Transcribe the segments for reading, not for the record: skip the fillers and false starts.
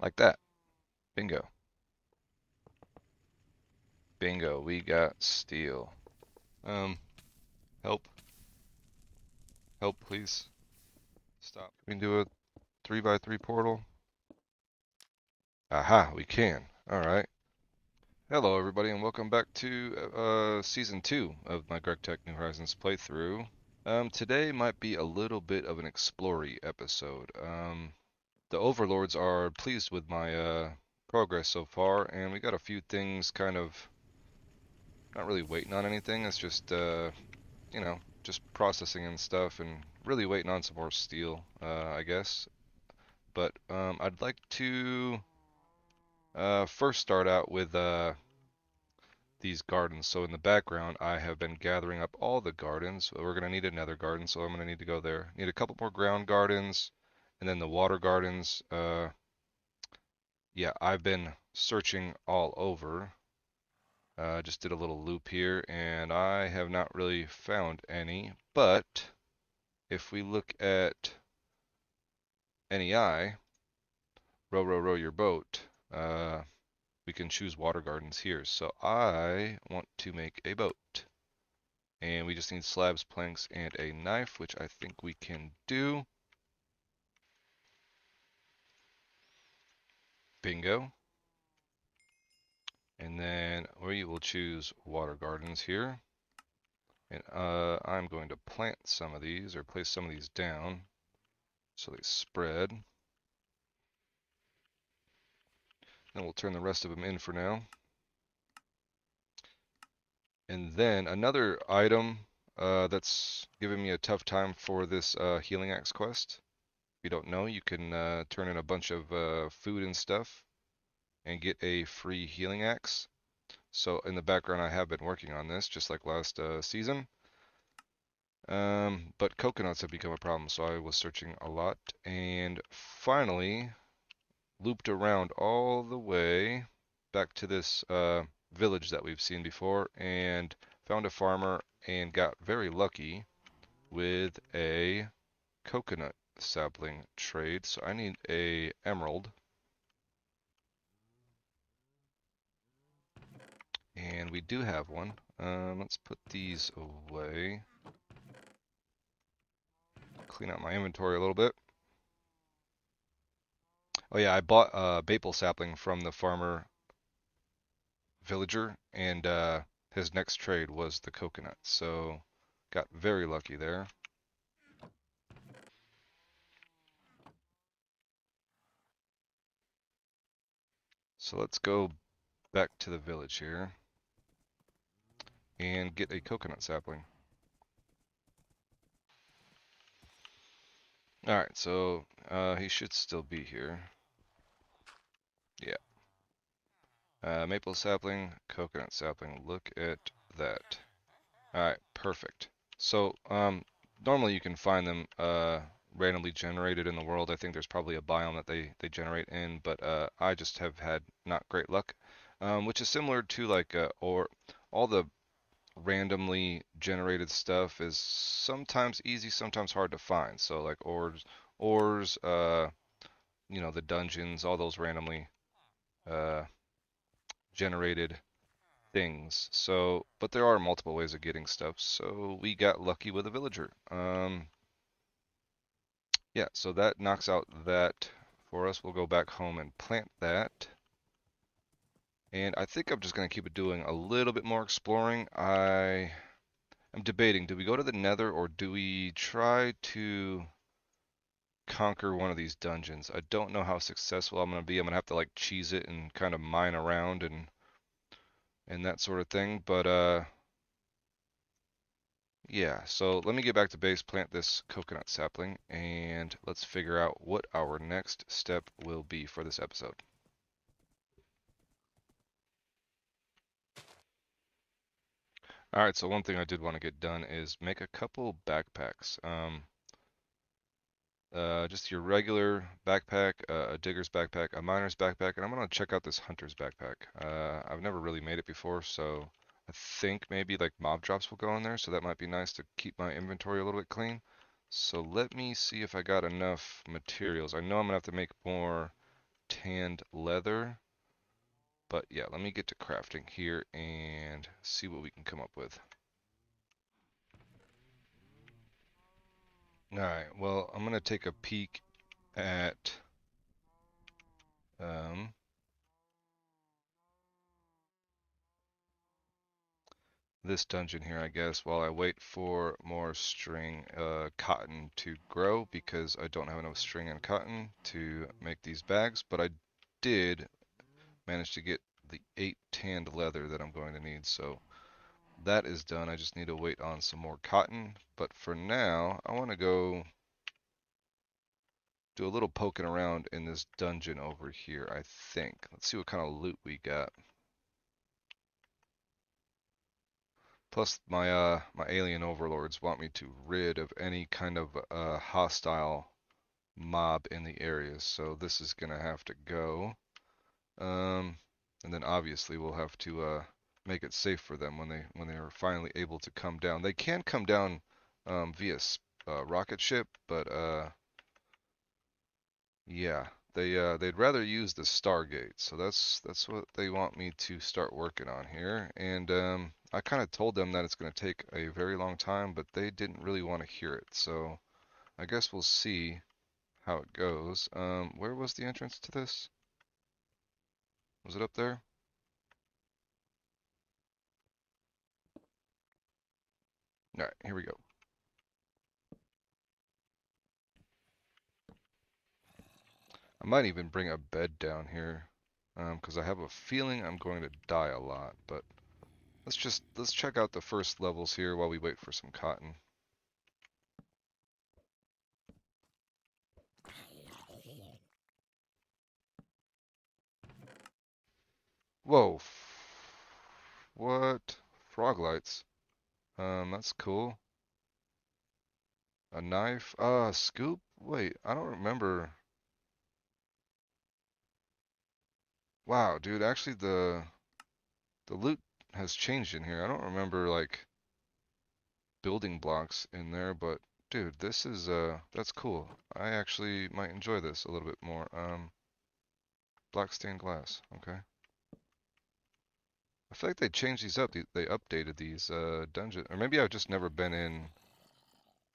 Like that. Bingo. Bingo. We got steel. Um, help. Help, please. Stop. We can do a 3x3 portal. Aha, we can. Alright. Hello, everybody, and welcome back to Season 2 of my GregTech New Horizons playthrough. Today might be a little bit of an explory episode. The overlords are pleased with my progress so far, and we got a few things kind of not really waiting on anything. It's just, you know, just processing and stuff, and really waiting on some more steel, I guess. But I'd like to first start out with these gardens. So in the background, I have been gathering up all the gardens. We're going to need another garden, so I'm going to need to go there. Need a couple more ground gardens, and then the water gardens. Yeah, I've been searching all over. Just did a little loop here, and I have not really found any. But if we look at NEI, row, row, row your boat, we can choose water gardens here. So I want to make a boat. And we just need slabs, planks, and a knife, which I think we can do. Bingo. And then we will choose water gardens here. And I'm going to plant some of these, or place some of these down, so they spread. And we'll turn the rest of them in for now. And then another item that's giving me a tough time for this healing axe quest. If you don't know, you can turn in a bunch of food and stuff and get a free healing axe. So in the background, I have been working on this, just like last season. But coconuts have become a problem, so I was searching a lot. And finally, looped around all the way back to this village that we've seen before, and found a farmer and got very lucky with a coconut sapling trade. So I need a emerald. And we do have one. Let's put these away. Clean out my inventory a little bit. Oh yeah, I bought a maple sapling from the farmer villager, and his next trade was the coconut. So got very lucky there. So let's go back to the village here and get a coconut sapling. Alright, so he should still be here. Yeah. Maple sapling, coconut sapling. Look at that. Alright, perfect. So, normally you can find them randomly generated in the world. I think there's probably a biome that they generate in, but I just have had not great luck. Which is similar to like or all the randomly generated stuff is sometimes easy, sometimes hard to find. So like ores, you know, the dungeons, all those randomly uh, generated things. So, but there are multiple ways of getting stuff. So we got lucky with a villager. Yeah, so that knocks out that for us. We'll go back home and plant that. And I think I'm just going to keep it doing a little bit more exploring. I am debating, do we go to the Nether or do we try to conquer one of these dungeons? I don't know how successful I'm going to be. I'm going to have to like cheese it and kind of mine around and that sort of thing. But yeah, so let me get back to base, plant this coconut sapling, and let's figure out what our next step will be for this episode. Alright, so one thing I did want to get done is make a couple backpacks. Just your regular backpack, a digger's backpack, a miner's backpack, and I'm going to check out this hunter's backpack. I've never really made it before, so I think maybe like mob drops will go in there, so that might be nice to keep my inventory a little bit clean. So let me see if I got enough materials. I know I'm going to have to make more tanned leather. But yeah, let me get to crafting here and see what we can come up with. Alright, well, I'm going to take a peek at um, this dungeon here, I guess, while I wait for more string cotton to grow, because I don't have enough string and cotton to make these bags, but I did manage to get the 8 tanned leather that I'm going to need, so that is done. I just need to wait on some more cotton, but for now, I want to go do a little poking around in this dungeon over here, I think. Let's see what kind of loot we got. Plus, my alien overlords want me to rid of any kind of hostile mob in the area, so this is gonna have to go. And then obviously we'll have to make it safe for them when they are finally able to come down. They can come down via rocket ship, but yeah, they'd rather use the Stargate, so that's what they want me to start working on here. And I kind of told them that it's going to take a very long time, but they didn't really want to hear it. So I guess we'll see how it goes. Where was the entrance to this? Was it up there? All right, here we go. I might even bring a bed down here, because I have a feeling I'm going to die a lot. But let's check out the first levels here while we wait for some cotton. Whoa. What? Frog lights. That's cool. A knife? Scoop? Wait, I don't remember. Wow, dude, actually the loot has changed in here. I don't remember like building blocks in there, but dude, this is that's cool. I actually might enjoy this a little bit more. Black stained glass. Okay. I feel like they changed these up. They updated these dungeons, or maybe I've just never been in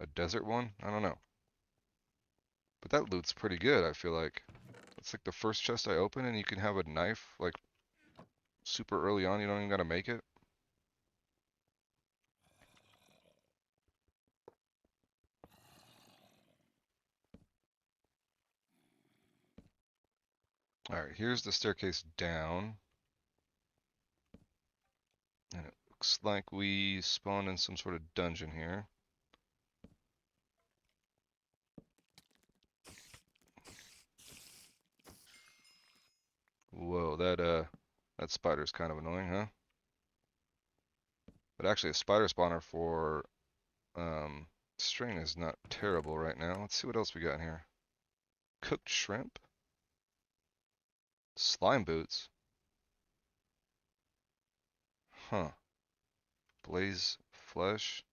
a desert one. I don't know. But that loot's pretty good, I feel like. It's like the first chest I open and you can have a knife like super early on. You don't even gotta make it. Alright, here's the staircase down. And it looks like we spawned in some sort of dungeon here. Whoa, that spider's kind of annoying, huh? But actually a spider spawner for um string is not terrible right now. Let's see what else we got in here. Cooked shrimp? Slime boots? Huh. Blaze flesh?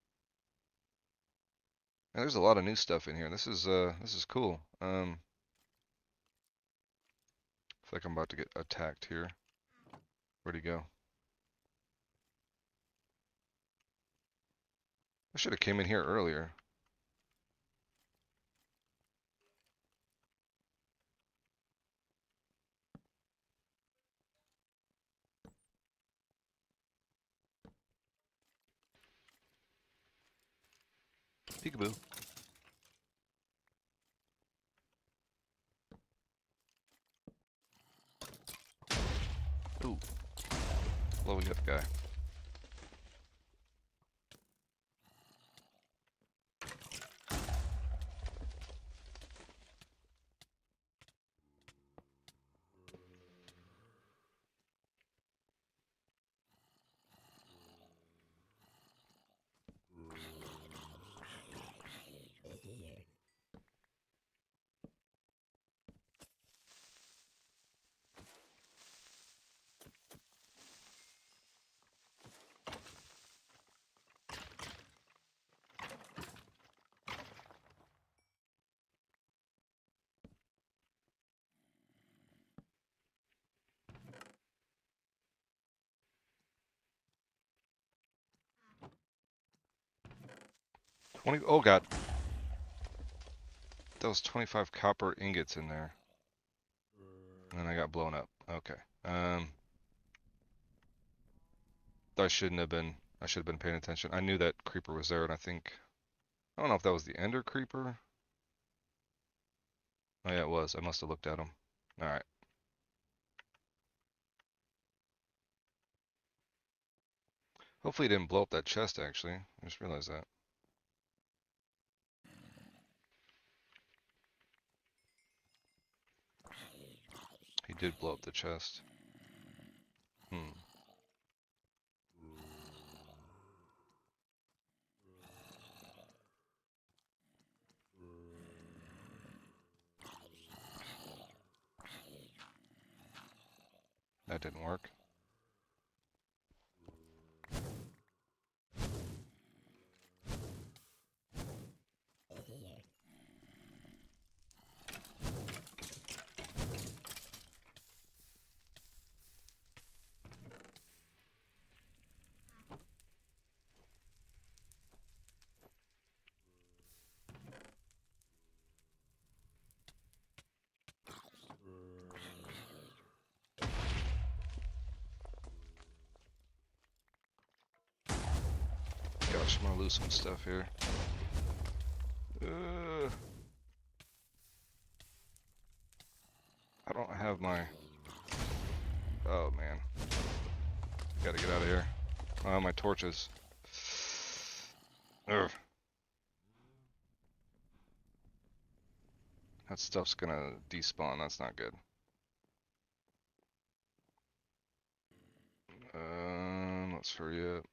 And there's a lot of new stuff in here. This is cool. I feel like I'm about to get attacked here. Where'd he go? I should have came in here earlier. Peekaboo. Ooh, blowing up guy. 20, oh god. That was 25 copper ingots in there. And then I got blown up. Okay. I shouldn't have been. I should have been paying attention. I knew that creeper was there, and I don't know if that was the ender creeper. Oh yeah, it was. I must have looked at him. All right. Hopefully he didn't blow up that chest, actually. I just realized that. He did blow up the chest. Hmm. That didn't work. Gosh, I'm gonna lose some stuff here. I don't have my... Oh, man. Gotta get out of here. Oh, my torches. Ugh. That stuff's gonna despawn. That's not good. Let's hurry up.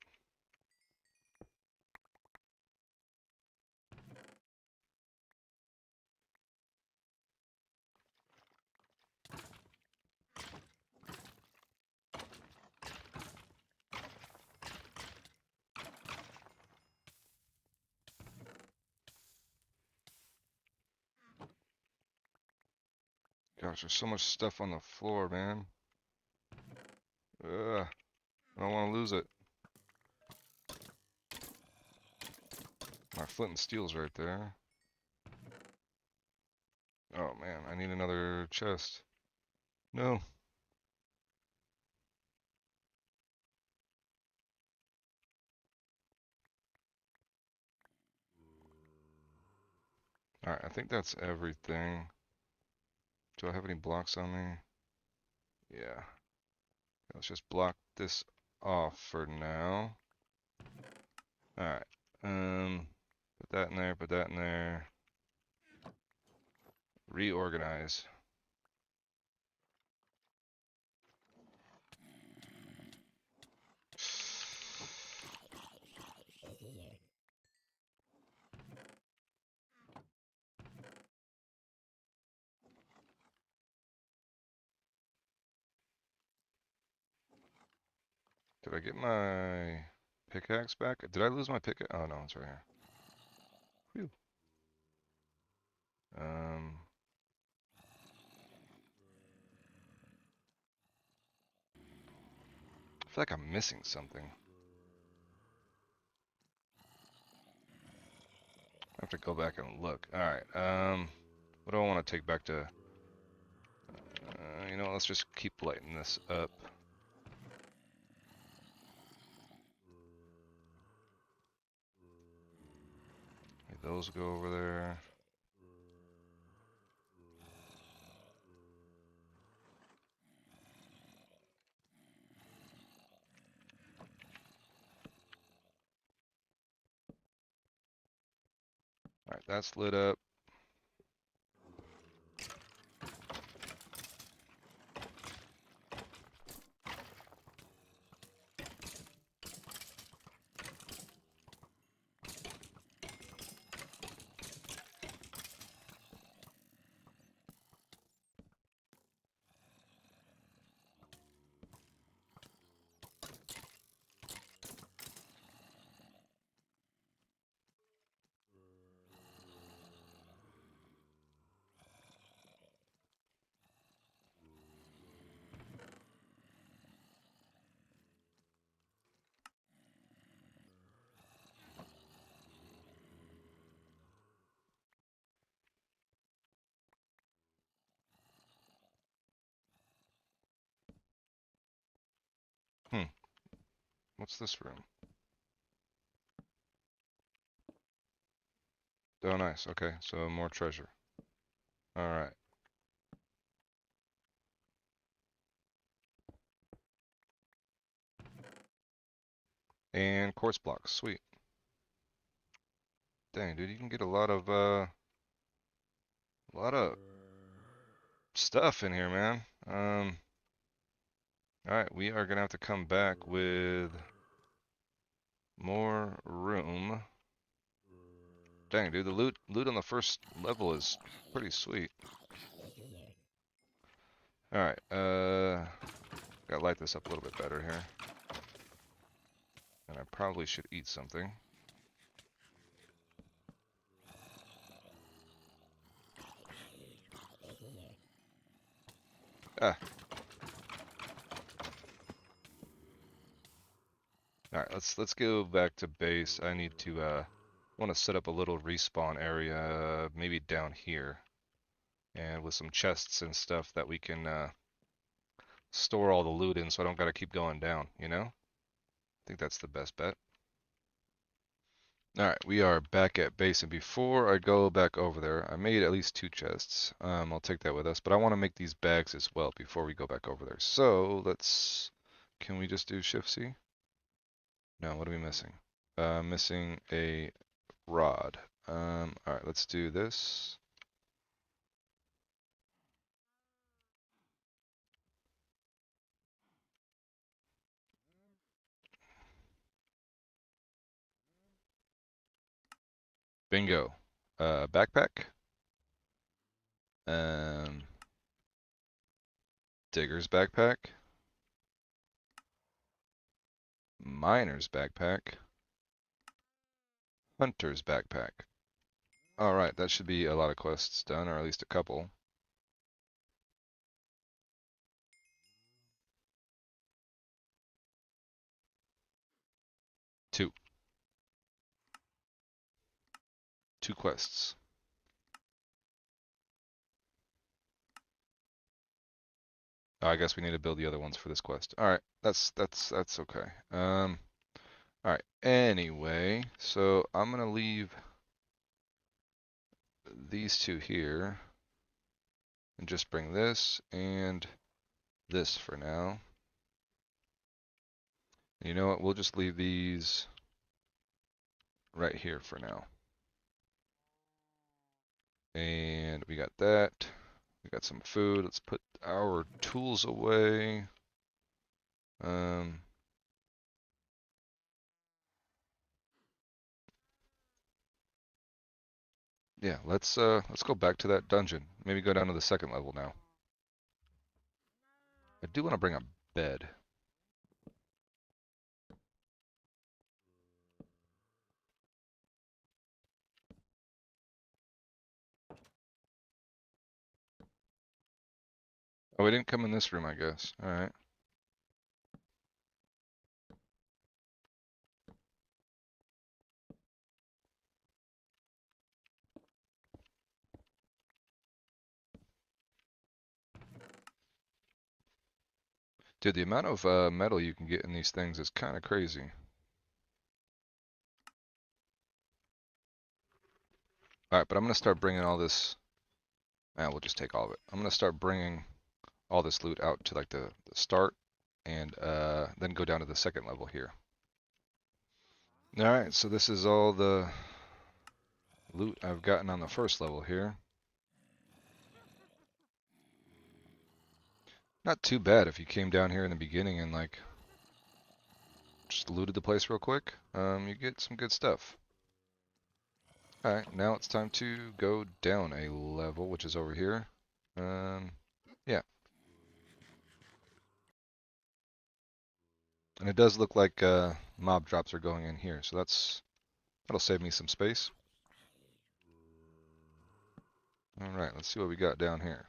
Gosh, there's so much stuff on the floor, man. Ugh. I don't want to lose it. My flint and steel's right there. Oh man, I need another chest. No. Alright, I think that's everything. Do I have any blocks on me? Yeah. Let's just block this off for now. Alright. Put that in there, put that in there. Reorganize. Did I get my pickaxe back? Did I lose my pickaxe? Oh no, it's right here. Whew. I feel like I'm missing something. I have to go back and look. Alright, what do I want to take back to... you know, let's just keep lighting this up. Those go over there. Alright, that's lit up. What's this room? Oh, nice. Okay, so more treasure. Alright. And quartz blocks. Sweet. Dang, dude, you can get a lot of stuff in here, man. Alright, we are gonna have to come back with more room. Dang, dude, the loot on the first level is pretty sweet. Alright, gotta light this up a little bit better here. And I probably should eat something. Ah. Alright, let's go back to base. I need to want to set up a little respawn area, maybe down here. And with some chests and stuff that we can store all the loot in so I don't gotta keep going down, you know? I think that's the best bet. Alright, we are back at base, and before I go back over there, I made at least 2 chests. I'll take that with us, but I want to make these bags as well before we go back over there. So, can we just do Shift C? No, what are we missing? Missing a rod. Alright, let's do this. Bingo. Backpack. Um, Digger's backpack. Miner's backpack. Hunter's backpack. Alright, that should be a lot of quests done, or at least a couple. 2. 2 quests. Oh, I guess we need to build the other ones for this quest. Alright, that's okay. Alright, anyway, so I'm gonna leave these 2 here and just bring this and this for now. You know what, we'll just leave these right here for now. And we got that. We got some food. Let's put our tools away. Yeah, let's go back to that dungeon. Maybe go down to the second level now. I do want to bring a bed. Oh, we didn't come in this room, I guess. Alright. Dude, the amount of metal you can get in these things is kind of crazy. Alright, but I'm going to start bringing all this... we'll just take all of it. I'm going to start bringing all this loot out to like the start, and then go down to the second level here. Alright, so this is all the loot I've gotten on the first level here. Not too bad if you came down here in the beginning and like just looted the place real quick. You get some good stuff. Alright, now it's time to go down a level, which is over here. Yeah. And it does look like mob drops are going in here, so that'll save me some space. Alright, let's see what we got down here.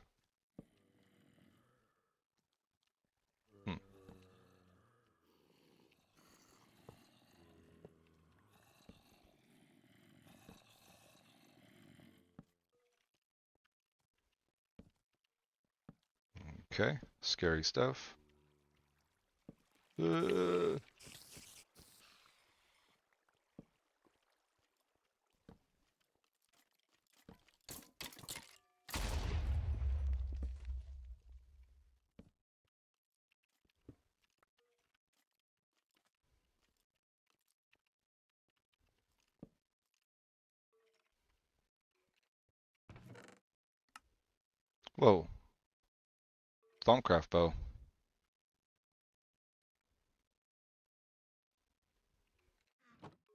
Okay, scary stuff. Whoa, Thaumcraft bow.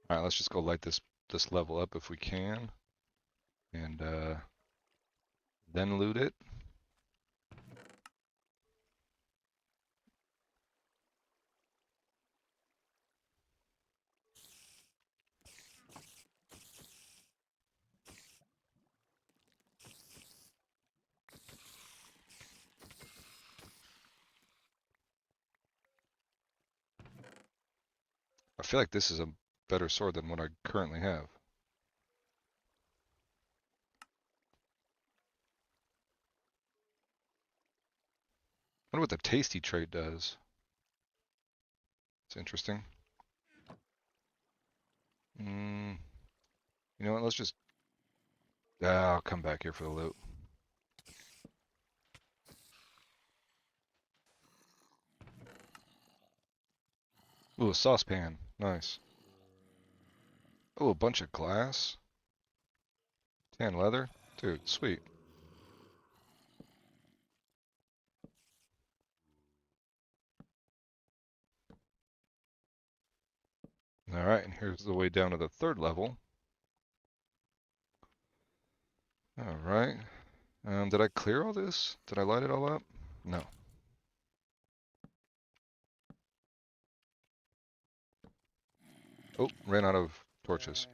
Alright, let's just go light this level up if we can. And then loot it. I feel like this is a better sword than what I currently have. I wonder what the tasty trait does. It's interesting. You know what? Let's just... I'll come back here for the loot. Ooh, a saucepan. Nice. Ooh, a bunch of glass. Tan leather. Dude, sweet. Alright, and here's the way down to the third level. Alright. Did I clear all this? Did I light it all up? No. Oh, ran out of torches.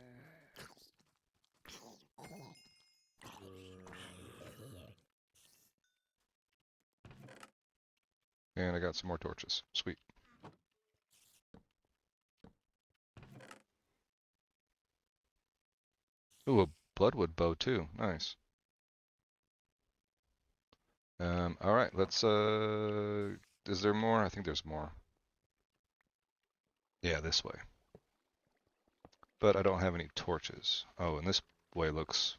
And I got some more torches. Sweet. Ooh, a bloodwood bow too. Nice. Alright, let's, is there more? I think there's more. Yeah, this way. But I don't have any torches. Oh, and this way looks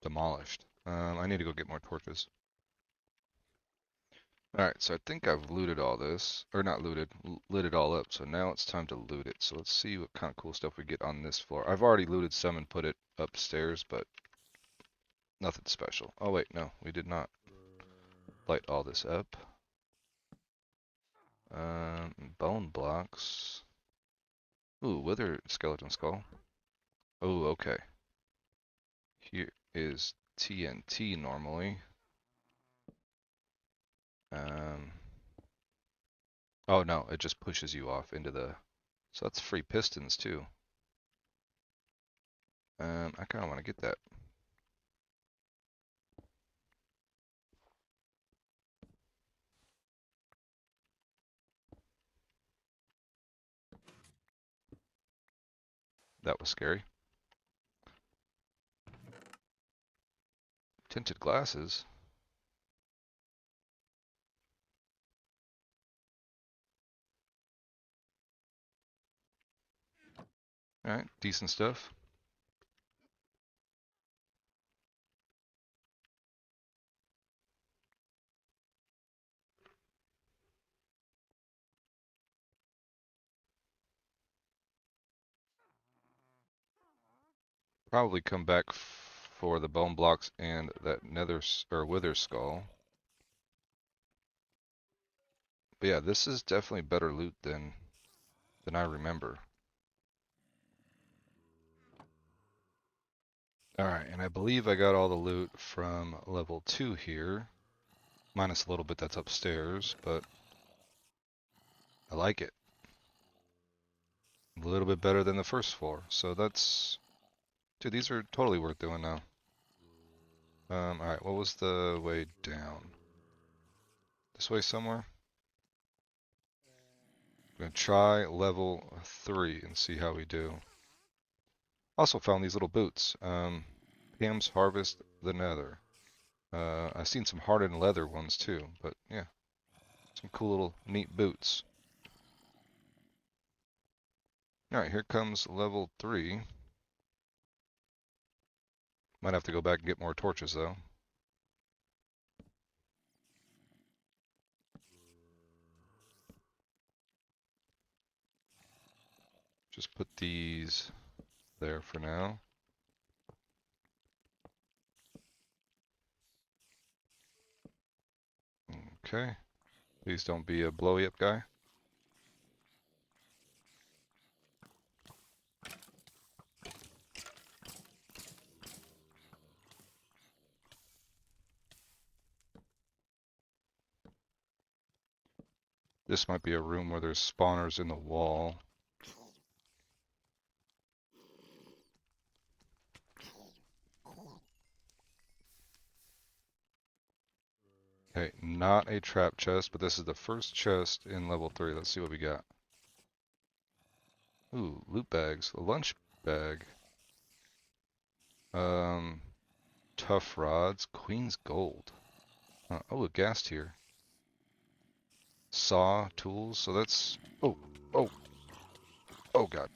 demolished. I need to go get more torches. Alright, so I think I've looted all this. Or not looted, lit it all up. So now it's time to loot it. So let's see what kind of cool stuff we get on this floor. I've already looted some and put it upstairs, but nothing special. Oh wait, no, we did not light all this up. Bone blocks. Ooh, wither skeleton skull. Oh, okay. Here is TNT normally. Oh no, it just pushes you off into the... So that's free pistons too. I kind of want to get that. That was scary. Tinted glasses. Alright, decent stuff. Probably come back for the bone blocks and that nether or wither skull. But yeah, this is definitely better loot than I remember. Alright, and I believe I got all the loot from level 2 here. Minus a little bit that's upstairs, but I like it. A little bit better than the first floor. So that's... Dude, these are totally worth doing now. Alright, what was the way down? This way somewhere? I'm gonna try level 3 and see how we do. Also found these little boots. Pam's Harvest the Nether. I've seen some hardened leather ones too, but yeah. Some cool little neat boots. Alright, here comes level 3. Might have to go back and get more torches though. Just put these there for now. Okay. Please don't be a blowy up guy. This might be a room where there's spawners in the wall. Okay, not a trap chest, but this is the first chest in level 3. Let's see what we got. Ooh, loot bags. A lunch bag. Tough rods. Queen's gold. Oh, a gas tier. Saw, tools. So that's... Oh, oh, oh god.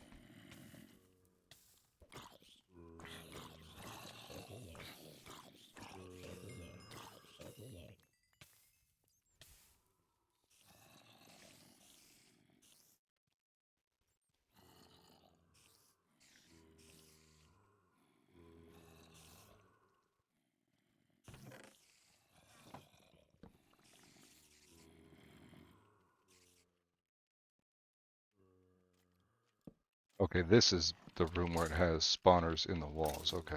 Okay, this is the room where it has spawners in the walls. Okay.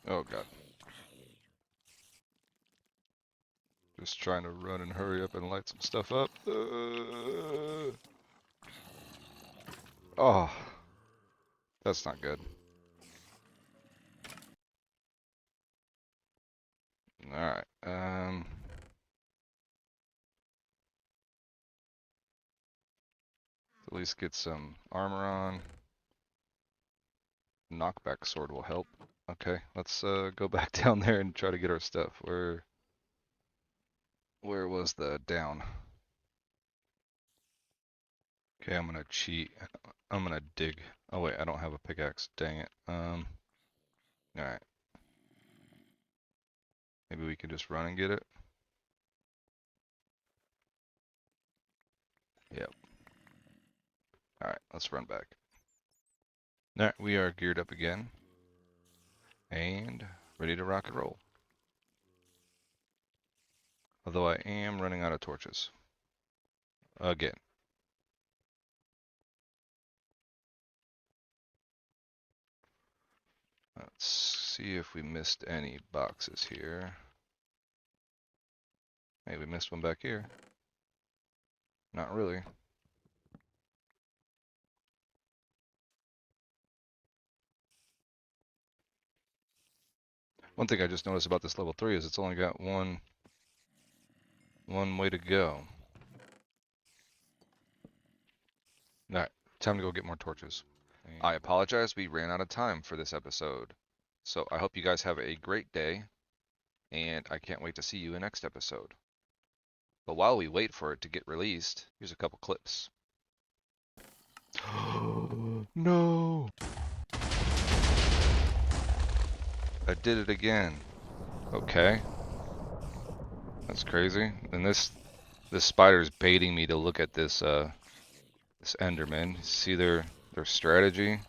Oh god. Just trying to run and hurry up and light some stuff up. Oh, that's not good. Alright, at least get some armor on. Knockback sword will help. Okay, let's go back down there and try to get our stuff. Where was the down? Okay, I'm gonna cheat. I'm gonna dig. Oh wait, I don't have a pickaxe. Dang it. Alright. Maybe we can just run and get it. Yep. Alright, let's run back. Alright, we are geared up again. And ready to rock and roll. Although I am running out of torches. Again. Let's see if we missed any boxes here. Hey, we missed one back here. Not really. One thing I just noticed about this level 3 is it's only got one way to go. Alright, time to go get more torches. I apologize, we ran out of time for this episode. So I hope you guys have a great day, and I can't wait to see you in next episode. But while we wait for it to get released, here's a couple clips. No! I did it again. Okay. That's crazy. And this spider's baiting me to look at this this Enderman. See their strategy?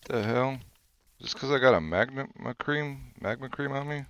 The hell? Just because I got a magma cream on me?